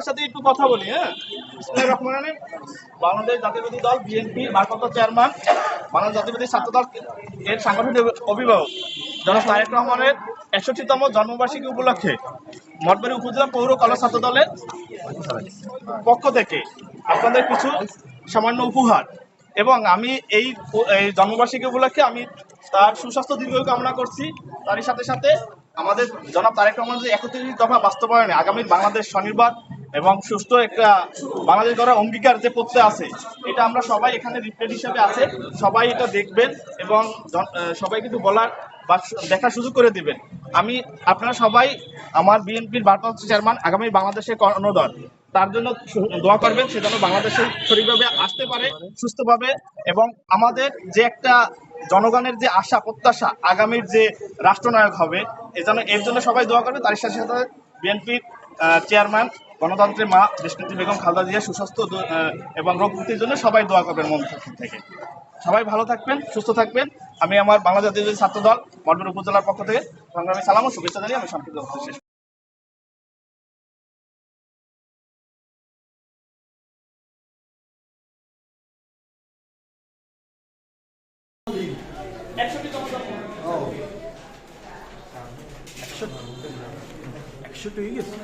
সাথে একটু কথা বলি। হ্যাঁ, বাংলাদেশ জাতীয়তাবাদী দল বিএনপি ভারপ্রাপ্ত চেয়ারম্যান, বাংলাদেশ জাতীয়তাবাদী ছাত্র দল এর সাংগঠনিক অভিভাবক জনাব তারেক রহমানের ৬১তম জন্মবার্ষিকী উপলক্ষে মঠবাড়ি উপজেলা পৌর কলেজ ছাত্র দলের পক্ষ থেকে আপনাদের কিছু সামান্য উপহার, এবং আমি এই জন্মবার্ষিকী উপলক্ষে আমি তার সুস্বাস্থ্য দীর্ঘায়ু কামনা করছি। তারই সাথে সাথে আমাদের জনাব তারেক রহমান যে ৩১ দফা বাস্তবায়নে আগামী বাংলাদেশ স্বনির্ভর এবং সুস্থ একটা বাংলাদেশ গড়ার অঙ্গীকার যে প্রত্যয় আছে, এটা আমরা সবাই এখানে রিপ্রেজেন্ট হিসেবে আছে, সবাই এটা দেখবেন এবং সবাই কিন্তু বলার বা দেখার সুযোগ করে দিবেন। আপনারা সবাই আমার বিএনপির ভারপ্রাপ্ত চেয়ারম্যান, আগামী বাংলাদেশের কর্ণধার, তার জন্য দোয়া করবেন, সে যেন বাংলাদেশে সঠিকভাবে আসতে পারে সুস্থভাবে, এবং আমাদের যে একটা জনগণের যে আশা প্রত্যাশা আগামীর যে রাষ্ট্রনায়ক হবে, এর জন্য সবাই দোয়া করবে। তার সাথে সাথে বিএনপির চেয়ারম্যান, গণতন্ত্রের মা দেশনেত্রী বেগম খালেদা জিয়া সুস্বাস্থ্য এবং রোগ মুক্তির জন্য সবাই দোয়া করবেন মন থেকে। সবাই ভালো থাকবেন, সুস্থ থাকবেন। আমি আমার বাংলাদেশ জাতীয়তাবাদী ছাত্র দল মঠবাড়ি উপজেলার পক্ষ থেকে সংগ্রামী সালাম ও শুভেচ্ছা জানিয়ে আমি সংক্ষিপ্ত শেষ। একশো হয়ে গেছে।